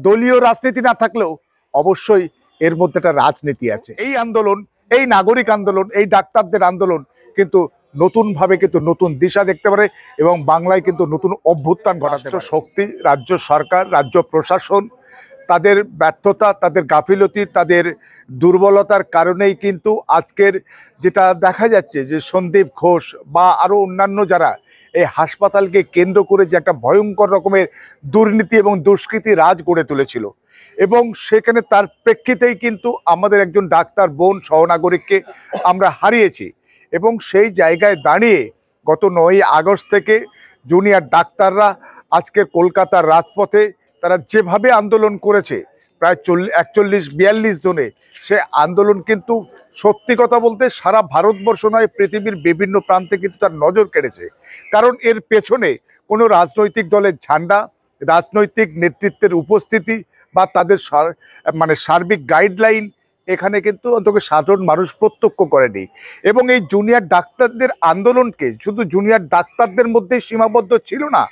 দলীয় রাজনীতি না থাকলেও অবশ্যই এর মধ্যে একটা রাজনীতি আছে। এই আন্দোলন, এই নাগরিক আন্দোলন, এই ডাক্তারদের আন্দোলন কিন্তু নতুনভাবে কিন্তু নতুন দিশা দেখতে পারে এবং বাংলায় কিন্তু নতুন অভ্যুত্থান ঘটাতে পারে। শক্তি, রাজ্য সরকার, রাজ্য প্রশাসন তাদের ব্যর্থতা, তাদের গাফিলতি, তাদের দুর্বলতার কারণেই কিন্তু আজকের যেটা দেখা যাচ্ছে যে সন্দীপ ঘোষ বা আরও অন্যান্য যারা এই হাসপাতালকে কেন্দ্র করে যে একটা ভয়ঙ্কর রকমের দুর্নীতি এবং দুষ্কৃতি রাজ গড়ে তুলেছিল এবং সেখানে তার প্রেক্ষিতেই কিন্তু আমাদের একজন ডাক্তার বোন সহনাগরিককে আমরা হারিয়েছি এবং সেই জায়গায় দাঁড়িয়ে গত 9ই আগস্ট থেকে জুনিয়র ডাক্তাররা আজকের কলকাতার রাজপথে তারা যেভাবে আন্দোলন করেছে প্রায় 41-42 জনে, সে আন্দোলন কিন্তু সত্যি কথা বলতে সারা ভারতবর্ষ নয় পৃথিবীর বিভিন্ন প্রান্তে কিন্তু তার নজর কেড়েছে। কারণ এর পেছনে কোনো রাজনৈতিক দলের ঝান্ডা, রাজনৈতিক নেতৃত্বের উপস্থিতি বা তাদের সার্বিক গাইডলাইন এখানে কিন্তু অন্তত সাধারণ মানুষ প্রত্যক্ষ করেনি এবং এই জুনিয়র ডাক্তারদের আন্দোলনকে শুধু জুনিয়র ডাক্তারদের মধ্যেই সীমাবদ্ধ ছিল না,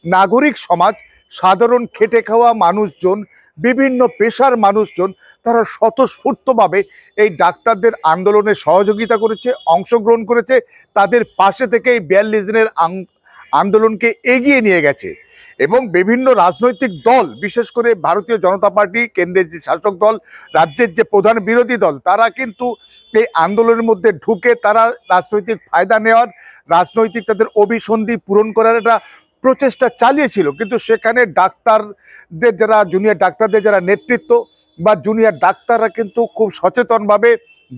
নাগরিক সমাজ, সাধারণ খেটে খাওয়া মানুষজন, বিভিন্ন পেশার মানুষজন তারা স্বতঃস্ফূর্তভাবে এই ডাক্তারদের আন্দোলনে সহযোগিতা করেছে, অংশগ্রহণ করেছে, তাদের পাশে থেকে এই 42 দিনের আন্দোলনকে এগিয়ে নিয়ে গেছে এবং বিভিন্ন রাজনৈতিক দল, বিশেষ করে ভারতীয় জনতা পার্টি, কেন্দ্রের যে শাসক দল, রাজ্যের যে প্রধান বিরোধী দল, তারা কিন্তু এই আন্দোলনের মধ্যে ঢুকে তারা রাজনৈতিক ফায়দা নেওয়ার, রাজনৈতিক তাদের অভিসন্ধি পূরণ করার একটা প্রচেষ্টা চালিয়েছিল। কিন্তু সেখানে ডাক্তারদের যারা জুনিয়র ডাক্তারদের যারা নেতৃত্ব বা জুনিয়র ডাক্তাররা কিন্তু খুব সচেতনভাবে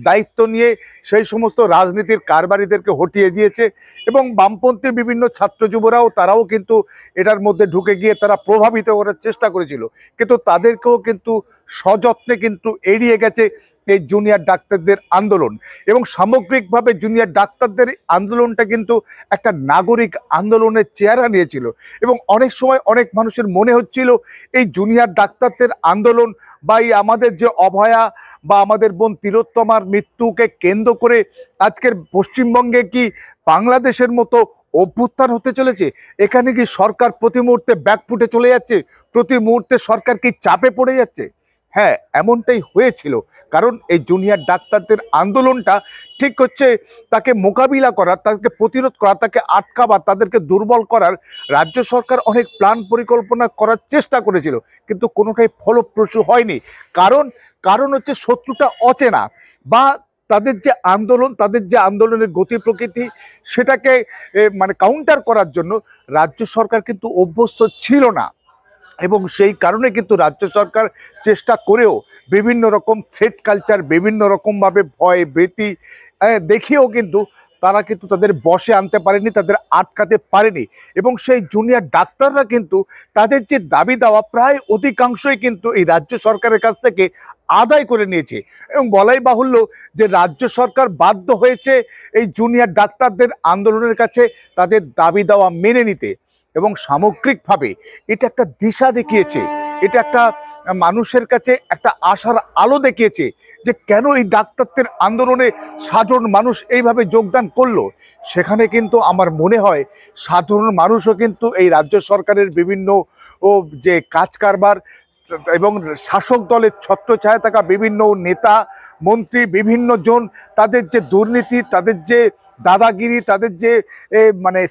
দায়িত্ব নিয়ে সেই সমস্ত রাজনীতির কারবারিদেরকে হটিয়ে দিয়েছে এবং বামপন্থী বিভিন্ন ছাত্র যুবরাও তারাও কিন্তু এটার মধ্যে ঢুকে গিয়ে তারা প্রভাবিত করার চেষ্টা করেছিল, কিন্তু তাদেরকেও কিন্তু সযত্নে কিন্তু এড়িয়ে গেছে এই জুনিয়র ডাক্তারদের আন্দোলন এবং সামগ্রিকভাবে জুনিয়র ডাক্তারদের আন্দোলনটা কিন্তু একটা নাগরিক আন্দোলনের চেহারা নিয়েছিল এবং অনেক সময় অনেক মানুষের মনে হচ্ছিল এই জুনিয়র ডাক্তারদের আন্দোলন বা এই আমাদের যে অভয়া বা আমাদের বোন তিলোত্তমার মৃত্যুকে কেন্দ্র করে আজকের পশ্চিমবঙ্গে কি বাংলাদেশের মতো অভ্যুত্থান হতে চলেছে? এখানে কি সরকার প্রতি মুহূর্তে ব্যাকফুটে চলে যাচ্ছে? প্রতি মুহূর্তে সরকার কি চাপে পড়ে যাচ্ছে? হ্যাঁ, এমনটাই হয়েছিল। কারণ এই জুনিয়র ডাক্তারদের আন্দোলনটা ঠিক হচ্ছে তাকে মোকাবিলা করা, তাকে প্রতিরোধ করা, তাকে আটকাবা, তাদেরকে দুর্বল করার রাজ্য সরকার অনেক প্ল্যান পরিকল্পনা করার চেষ্টা করেছিল, কিন্তু কোনোটাই ফলপ্রসূ হয়নি। কারণ হচ্ছে শত্রুটা অচেনা বা তাদের যে আন্দোলন, তাদের যে আন্দোলনের গতি প্রকৃতি সেটাকে কাউন্টার করার জন্য রাজ্য সরকার কিন্তু অভ্যস্ত ছিল না এবং সেই কারণে কিন্তু রাজ্য সরকার চেষ্টা করেও বিভিন্ন রকম থ্রেট কালচার, বিভিন্ন রকমভাবে ভয় ভীতি দেখিয়েও কিন্তু তারা কিন্তু তাদের বশে আনতে পারেনি, তাদের আটকাতে পারেনি এবং সেই জুনিয়র ডাক্তাররা কিন্তু তাদের যে দাবি দেওয়া প্রায় অধিকাংশই কিন্তু এই রাজ্য সরকারের কাছ থেকে আদায় করে নিয়েছে এবং বলাই বাহুল্য যে রাজ্য সরকার বাধ্য হয়েছে এই জুনিয়র ডাক্তারদের আন্দোলনের কাছে তাদের দাবি দেওয়া মেনে নিতে এবং সামগ্রিকভাবে এটা একটা দিশা দেখিয়েছে, এটা একটা মানুষের কাছে একটা আশার আলো দেখিয়েছে যে কেন এই ডাক্তারদের আন্দোলনে সাধারণ মানুষ এইভাবে যোগদান করলো। সেখানে কিন্তু আমার মনে হয় সাধারণ মানুষও কিন্তু এই রাজ্য সরকারের বিভিন্ন যে কাজ কারবার এবং শাসক দলের ছত্রছায়া থাকা বিভিন্ন নেতা মন্ত্রী, বিভিন্ন জন, তাদের যে দুর্নীতি, তাদের যে দাদাগিরি, তাদের যে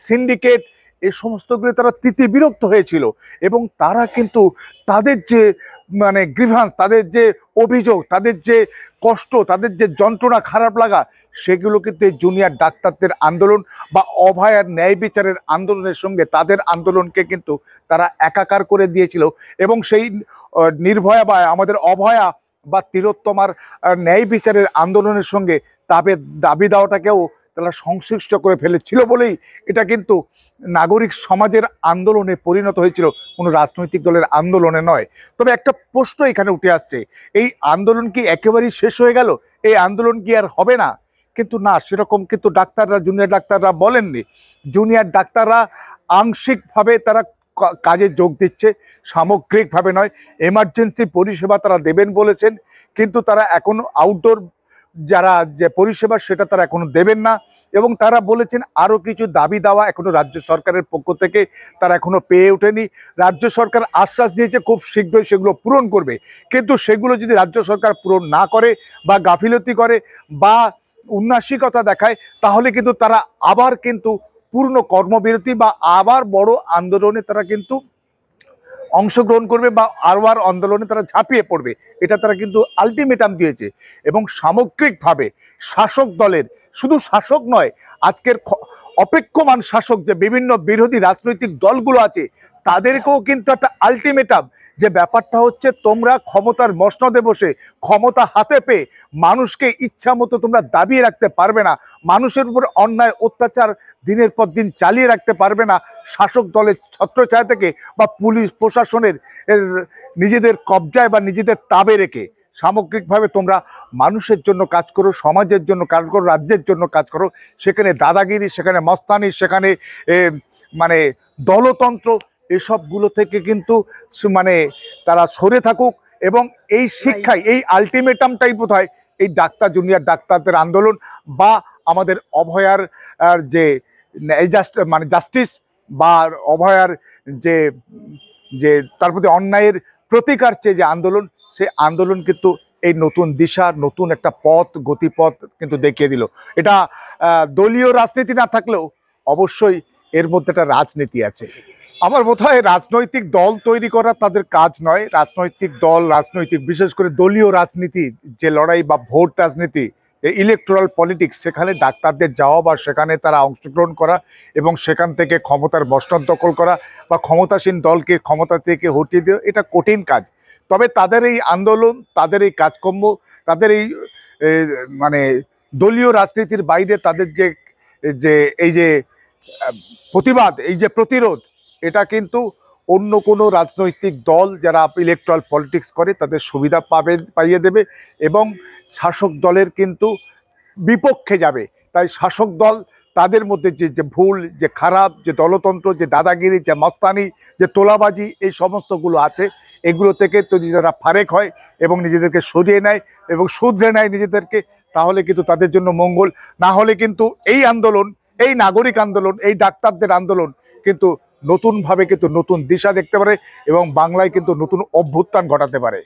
সিন্ডিকেট, এই সমস্তগুলো তারা তিতিবিরক্ত হয়েছিল এবং তারা কিন্তু তাদের যে গ্রিভান্স, তাদের যে অভিযোগ, তাদের যে কষ্ট, তাদের যে যন্ত্রণা, খারাপ লাগা, সেগুলো কিন্তু এই জুনিয়র ডাক্তারদের আন্দোলন বা অভয়ার ন্যায় বিচারের আন্দোলনের সঙ্গে তাদের আন্দোলনকে কিন্তু তারা একাকার করে দিয়েছিল এবং সেই নির্ভয়া বা আমাদের অভয়া বা তিলোত্তমার ন্যায় বিচারের আন্দোলনের সঙ্গে তাদের দাবি দেওয়াটাকেও তারা সংশ্লিষ্ট করে ফেলেছিল বলেই এটা কিন্তু নাগরিক সমাজের আন্দোলনে পরিণত হয়েছিল, কোনো রাজনৈতিক দলের আন্দোলনে নয়। তবে একটা প্রশ্ন এখানে উঠে আসছে, এই আন্দোলন কি একেবারেই শেষ হয়ে গেল? এই আন্দোলন কি আর হবে না? কিন্তু না, সেরকম কিন্তু ডাক্তাররা, জুনিয়র ডাক্তাররা বলেননি। জুনিয়র ডাক্তাররা আংশিকভাবে তারা কাজে যোগ দিচ্ছে, সামগ্রিকভাবে নয়। এমার্জেন্সি পরিষেবা তারা দেবেন বলেছেন, কিন্তু তারা এখনো আউটডোর যারা যে পরিষেবা সেটা তারা এখনো দেবেন না, এবং তারা বলেছেন আরও কিছু দাবি দাওয়া এখনো রাজ্য সরকারের পক্ষ থেকে তারা এখনো পেয়ে ওঠেনি। রাজ্য সরকার আশ্বাস দিয়েছে খুব শীঘ্রই সেগুলো পূরণ করবে, কিন্তু সেগুলো যদি রাজ্য সরকার পূরণ না করে বা গাফিলতি করে বা উন্নাসিকতা দেখায়, তাহলে কিন্তু তারা আবার কিন্তু পূর্ণ কর্মবিরতি বা আবার বড় আন্দোলনে তারা কিন্তু অংশগ্রহণ করবে বা আবার আন্দোলনে তারা ঝাঁপিয়ে পড়বে। এটা তারা কিন্তু আলটিমেটাম দিয়েছে। এবং সামগ্রিকভাবে শাসক দলের, শুধু শাসক নয়, আজকের অপেক্ষমান শাসক যে বিভিন্ন বিরোধী রাজনৈতিক দলগুলো আছে তাদেরকেও কিন্তু একটা আলটিমেটাম, যে ব্যাপারটা হচ্ছে তোমরা ক্ষমতার মসনদে বসে ক্ষমতা হাতে পেয়ে মানুষকে ইচ্ছা মতো তোমরা দাবিয়ে রাখতে পারবে না, মানুষের উপর অন্যায় অত্যাচার দিনের পর দিন চালিয়ে রাখতে পারবে না শাসক দলের ছত্রছায়া থেকে বা পুলিশ প্রশাসনের নিজেদের কবজায় বা নিজেদের তাবে রেখে। সামগ্রিকভাবে তোমরা মানুষের জন্য কাজ করো, সমাজের জন্য কাজ করো, রাজ্যের জন্য কাজ করো। সেখানে দাদাগিরি, সেখানে মস্তানি, সেখানে মানে দলতন্ত্র, এসবগুলো থেকে কিন্তু মানে তারা সরে থাকুক। এবং এই শিক্ষায়, এই আলটিমেটামটাই বোধহয় এই ডাক্তার, জুনিয়র ডাক্তারদের আন্দোলন বা আমাদের অভয়ার যে মানে জাস্টিস বা অভয়ার যে যে তার প্রতি অন্যায়ের প্রতিকার চেয়ে যে আন্দোলন, সেই আন্দোলন কিন্তু এই নতুন দিশা, নতুন একটা পথ, গতিপথ কিন্তু দেখিয়ে দিল। এটা দলীয় রাজনীতি না থাকলেও অবশ্যই এর মধ্যে একটা রাজনীতি আছে। আমার বোধ হয় রাজনৈতিক দল তৈরি করা তাদের কাজ নয়। রাজনৈতিক দল, রাজনৈতিক বিশেষ করে দলীয় রাজনীতি যে লড়াই বা ভোট রাজনীতি, ইলেকটোরাল পলিটিক্স, সেখানে ডাক্তারদের যাওয়া বা সেখানে তারা অংশগ্রহণ করা এবং সেখান থেকে ক্ষমতার মসনদ দখল করা বা ক্ষমতাসীন দলকে ক্ষমতা থেকে হটিয়ে দেওয়া, এটা কঠিন কাজ। তবে তাদের এই আন্দোলন, তাদের এই কাজকর্ম, তাদের এই মানে দলীয় রাজনীতির বাইরে তাদের যে যে এই যে প্রতিবাদ, এই যে প্রতিরোধ, এটা কিন্তু অন্য কোনো রাজনৈতিক দল যারা ইলেকট্রাল পলিটিক্স করে তাদের সুবিধা পাইয়ে দেবে এবং শাসক দলের কিন্তু বিপক্ষে যাবে। তাই শাসক দল তাদের মধ্যে যে ভুল, যে খারাপ, যে দলতন্ত্র, যে দাদাগিরি, যে মস্তানি, যে তোলাবাজি, এই সমস্তগুলো আছে, এগুলো থেকে তো নিজেরা ফারেক হয় এবং নিজেদেরকে সরিয়ে নেয় এবং শুধরে নেয় নিজেদেরকে, তাহলে কিন্তু তাদের জন্য মঙ্গল। না হলে কিন্তু এই আন্দোলন, এই নাগরিক আন্দোলন, এই ডাক্তারদের আন্দোলন কিন্তু নতুনভাবে কিন্তু নতুন দিশা দেখতে পারে এবং বাংলায় কিন্তু নতুন অভ্যুত্থান ঘটাতে পারে।